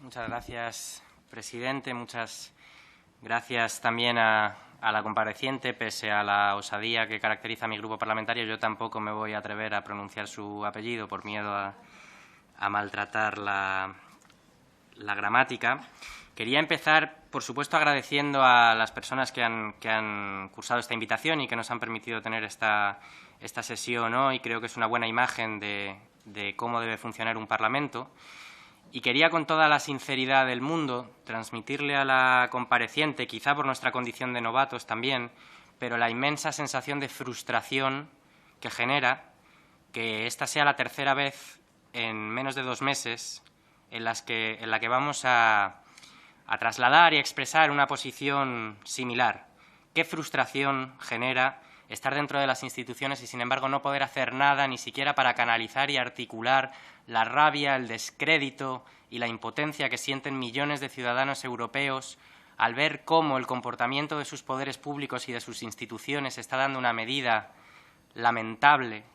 Muchas gracias, presidente. Muchas gracias también a la compareciente. Pese a la osadía que caracteriza a mi grupo parlamentario, yo tampoco me voy a atrever a pronunciar su apellido por miedo a maltratar la gramática. Quería empezar, por supuesto, agradeciendo a las personas que han cursado esta invitación y que nos han permitido tener esta sesión hoy. Creo que es una buena imagen de cómo debe funcionar un Parlamento. Y quería, con toda la sinceridad del mundo, transmitirle a la compareciente, quizá por nuestra condición de novatos también, pero la inmensa sensación de frustración que genera que esta sea la tercera vez en menos de 2 meses en la que vamos a trasladar y expresar una posición similar. Qué frustración genera estar dentro de las instituciones y, sin embargo, no poder hacer nada ni siquiera para canalizar y articular la rabia, el descrédito y la impotencia que sienten millones de ciudadanos europeos al ver cómo el comportamiento de sus poderes públicos y de sus instituciones está dando una medida lamentable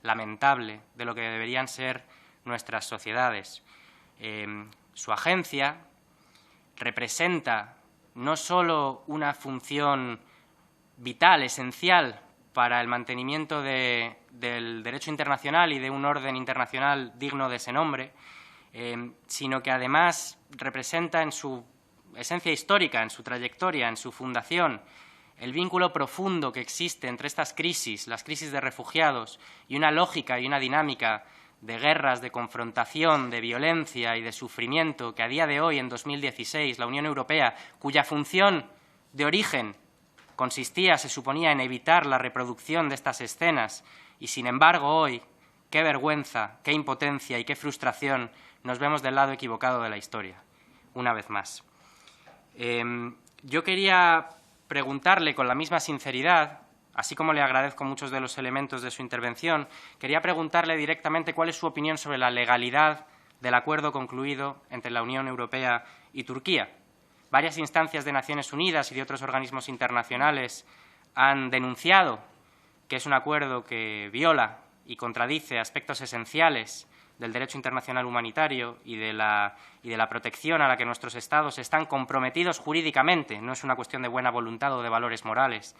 de lo que deberían ser nuestras sociedades. Su agencia representa no solo una función vital, esencial para el mantenimiento del derecho internacional y de un orden internacional digno de ese nombre, sino que además representa en su esencia histórica, en su trayectoria, en su fundación, el vínculo profundo que existe entre estas crisis, las crisis de refugiados, y una lógica y una dinámica de guerras, de confrontación, de violencia y de sufrimiento que a día de hoy, en 2016, la Unión Europea, cuya función de origen consistía, se suponía, en evitar la reproducción de estas escenas, y sin embargo hoy, qué vergüenza, qué impotencia y qué frustración, nos vemos del lado equivocado de la historia, una vez más. Yo quería preguntarle con la misma sinceridad, así como le agradezco muchos de los elementos de su intervención, quería preguntarle directamente cuál es su opinión sobre la legalidad del acuerdo concluido entre la Unión Europea y Turquía. Varias instancias de Naciones Unidas y de otros organismos internacionales han denunciado que es un acuerdo que viola y contradice aspectos esenciales del derecho internacional humanitario y de la protección a la que nuestros Estados están comprometidos jurídicamente. No es una cuestión de buena voluntad o de valores morales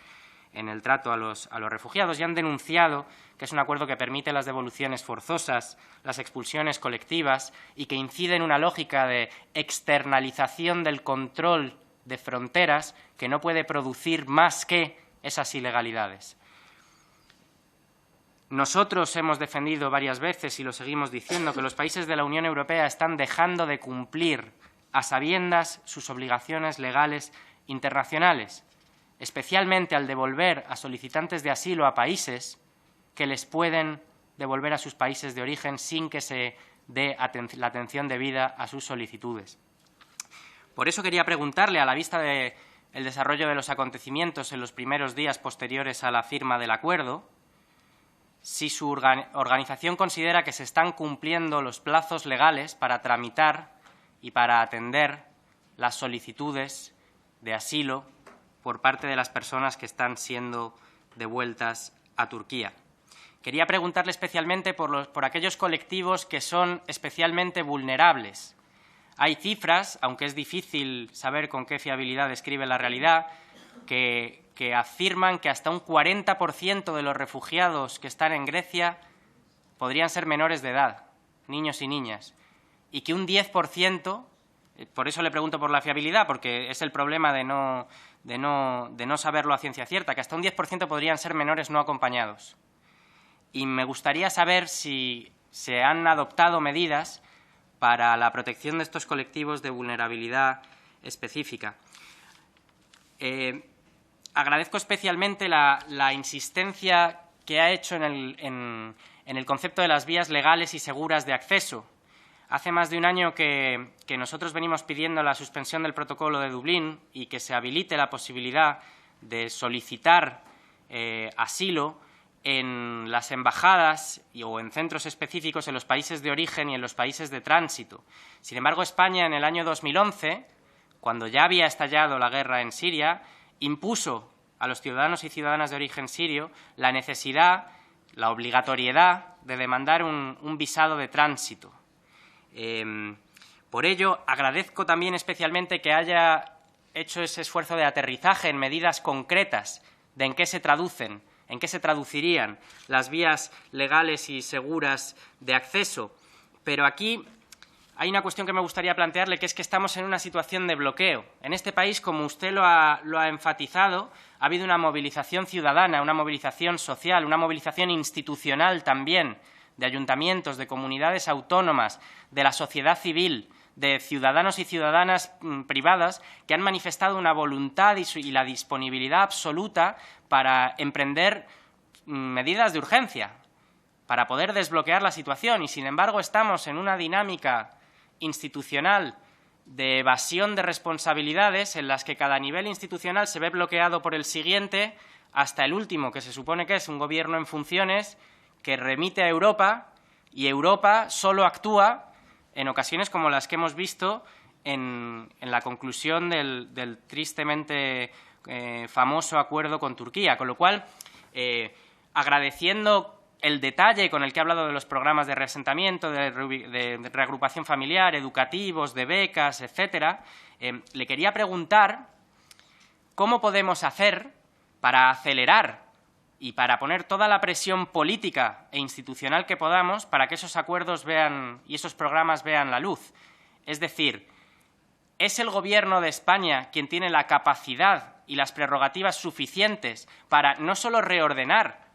en el trato a los refugiados, y han denunciado que es un acuerdo que permite las devoluciones forzosas, las expulsiones colectivas y que incide en una lógica de externalización del control de fronteras que no puede producir más que esas ilegalidades. Nosotros hemos defendido varias veces, y lo seguimos diciendo, que los países de la Unión Europea están dejando de cumplir a sabiendas sus obligaciones legales internacionales, especialmente al devolver a solicitantes de asilo a países que les pueden devolver a sus países de origen sin que se dé la atención debida a sus solicitudes. Por eso quería preguntarle, a la vista del desarrollo de los acontecimientos en los primeros días posteriores a la firma del acuerdo, si su organización considera que se están cumpliendo los plazos legales para tramitar y para atender las solicitudes de asilo por parte de las personas que están siendo devueltas a Turquía. Quería preguntarle especialmente por aquellos colectivos que son especialmente vulnerables. Hay cifras, aunque es difícil saber con qué fiabilidad describe la realidad, que afirman que hasta un 40% de los refugiados que están en Grecia podrían ser menores de edad, niños y niñas, y que un 10%, por eso le pregunto por la fiabilidad, porque es el problema de no saberlo a ciencia cierta, que hasta un 10% podrían ser menores no acompañados. Y me gustaría saber si se han adoptado medidas para la protección de estos colectivos de vulnerabilidad específica. Agradezco especialmente la insistencia que ha hecho en el concepto de las vías legales y seguras de acceso. Hace más de un año que nosotros venimos pidiendo la suspensión del protocolo de Dublín y que se habilite la posibilidad de solicitar asilo en las embajadas o en centros específicos en los países de origen y en los países de tránsito. Sin embargo, España, en el año 2011, cuando ya había estallado la guerra en Siria, impuso a los ciudadanos y ciudadanas de origen sirio la necesidad, la obligatoriedad de demandar un visado de tránsito. Por ello, agradezco también especialmente que haya hecho ese esfuerzo de aterrizaje en medidas concretas de en qué se traducen, en qué se traducirían las vías legales y seguras de acceso. Pero aquí hay una cuestión que me gustaría plantearle, que es que estamos en una situación de bloqueo. En este país, como usted lo ha enfatizado, ha habido una movilización ciudadana, una movilización social, una movilización institucional también, de ayuntamientos, de comunidades autónomas, de la sociedad civil, de ciudadanos y ciudadanas privadas que han manifestado una voluntad y la disponibilidad absoluta para emprender medidas de urgencia, para poder desbloquear la situación. Y, sin embargo, estamos en una dinámica institucional de evasión de responsabilidades en las que cada nivel institucional se ve bloqueado por el siguiente hasta el último, que se supone que es un gobierno en funciones que remite a Europa, y Europa solo actúa en ocasiones como las que hemos visto en la conclusión del tristemente famoso acuerdo con Turquía. Con lo cual, agradeciendo el detalle con el que ha hablado de los programas de reasentamiento, de reagrupación familiar, educativos, de becas, etcétera, le quería preguntar cómo podemos hacer para acelerar y para poner toda la presión política e institucional que podamos para que esos acuerdos vean y esos programas vean la luz. Es decir, ¿es el Gobierno de España quien tiene la capacidad y las prerrogativas suficientes para no solo reordenar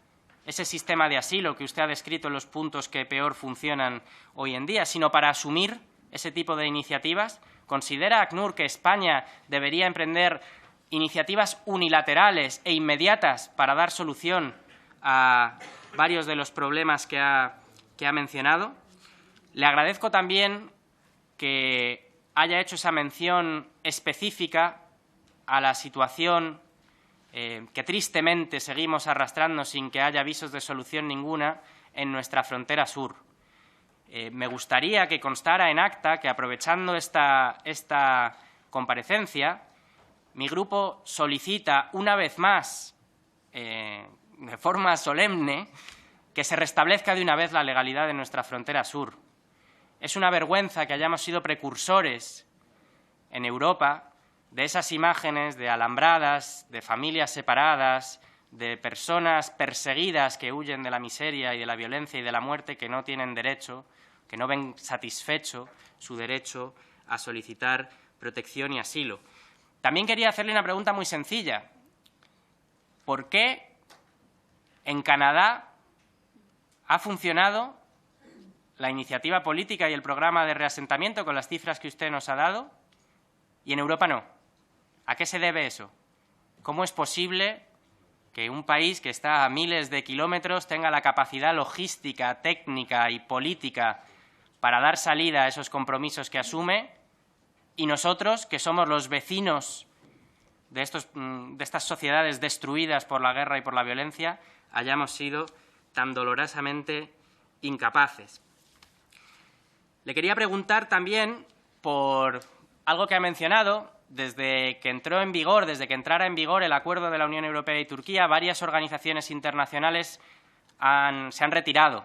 ese sistema de asilo que usted ha descrito en los puntos que peor funcionan hoy en día, sino para asumir ese tipo de iniciativas? ¿Considera ACNUR que España debería emprender iniciativas unilaterales e inmediatas para dar solución a varios de los problemas que ha mencionado? Le agradezco también que haya hecho esa mención específica a la situación que tristemente seguimos arrastrando sin que haya visos de solución ninguna en nuestra frontera sur. Me gustaría que constara en acta que, aprovechando esta comparecencia, mi grupo solicita una vez más, de forma solemne, que se restablezca de una vez la legalidad de nuestra frontera sur. Es una vergüenza que hayamos sido precursores en Europa de esas imágenes de alambradas, de familias separadas, de personas perseguidas que huyen de la miseria y de la violencia y de la muerte, que no tienen derecho, que no ven satisfecho su derecho a solicitar protección y asilo. También quería hacerle una pregunta muy sencilla. ¿Por qué en Canadá ha funcionado la iniciativa política y el programa de reasentamiento con las cifras que usted nos ha dado y en Europa no? ¿A qué se debe eso? ¿Cómo es posible que un país que está a miles de kilómetros tenga la capacidad logística, técnica y política para dar salida a esos compromisos que asume, y nosotros, que somos los vecinos de estas sociedades destruidas por la guerra y por la violencia, hayamos sido tan dolorosamente incapaces? Le quería preguntar también por algo que ha mencionado. Desde que entrara en vigor el acuerdo de la Unión Europea y Turquía, varias organizaciones internacionales se han retirado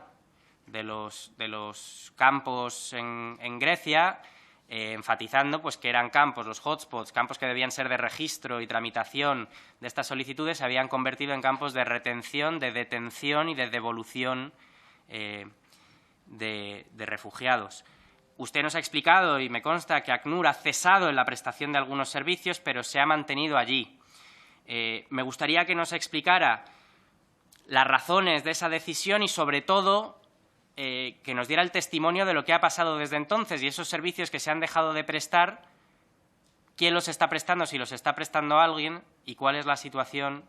de los campos en Grecia, enfatizando pues, que eran campos, los hotspots, campos que debían ser de registro y tramitación de estas solicitudes, se habían convertido en campos de retención, de detención y de devolución de refugiados. Usted nos ha explicado, y me consta, que ACNUR ha cesado en la prestación de algunos servicios, pero se ha mantenido allí. Me gustaría que nos explicara las razones de esa decisión y, sobre todo, que nos diera el testimonio de lo que ha pasado desde entonces y esos servicios que se han dejado de prestar, quién los está prestando, si los está prestando alguien, y cuál es la situación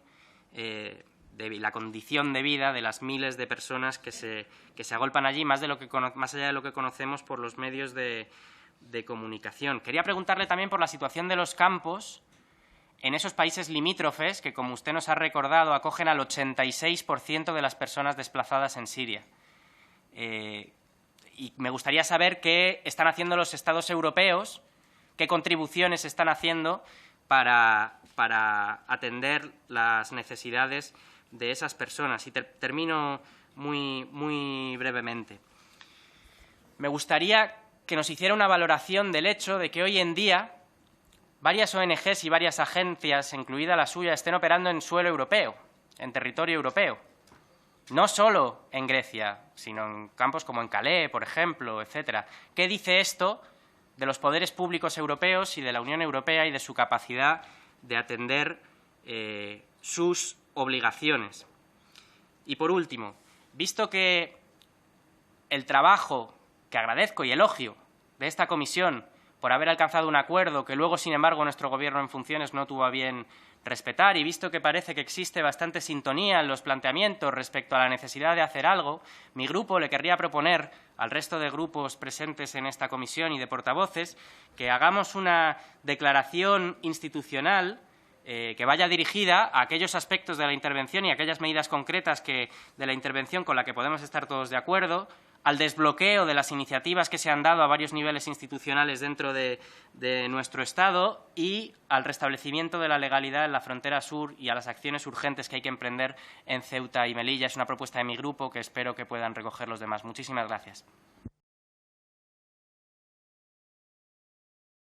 la condición de vida de las miles de personas que se agolpan allí, más allá de lo que conocemos por los medios de comunicación. Quería preguntarle también por la situación de los campos en esos países limítrofes que, como usted nos ha recordado, acogen al 86% de las personas desplazadas en Siria. Y me gustaría saber qué están haciendo los Estados europeos, qué contribuciones están haciendo para atender las necesidades de esas personas. Y termino muy brevemente. Me gustaría que nos hiciera una valoración del hecho de que hoy en día varias ONGs y varias agencias, incluida la suya, estén operando en suelo europeo, en territorio europeo. No solo en Grecia, sino en campos como en Calais, por ejemplo, etcétera. ¿Qué dice esto de los poderes públicos europeos y de la Unión Europea y de su capacidad de atender sus obligaciones? Y, por último, visto que el trabajo que agradezco y elogio de esta comisión por haber alcanzado un acuerdo que luego, sin embargo, nuestro Gobierno en funciones no tuvo a bien respetar, y visto que parece que existe bastante sintonía en los planteamientos respecto a la necesidad de hacer algo, mi grupo le querría proponer al resto de grupos presentes en esta comisión y de portavoces que hagamos una declaración institucional que vaya dirigida a aquellos aspectos de la intervención y a aquellas medidas concretas de la intervención con la que podemos estar todos de acuerdo, al desbloqueo de las iniciativas que se han dado a varios niveles institucionales dentro de nuestro Estado y al restablecimiento de la legalidad en la frontera sur y a las acciones urgentes que hay que emprender en Ceuta y Melilla. Es una propuesta de mi grupo que espero que puedan recoger los demás. Muchísimas gracias.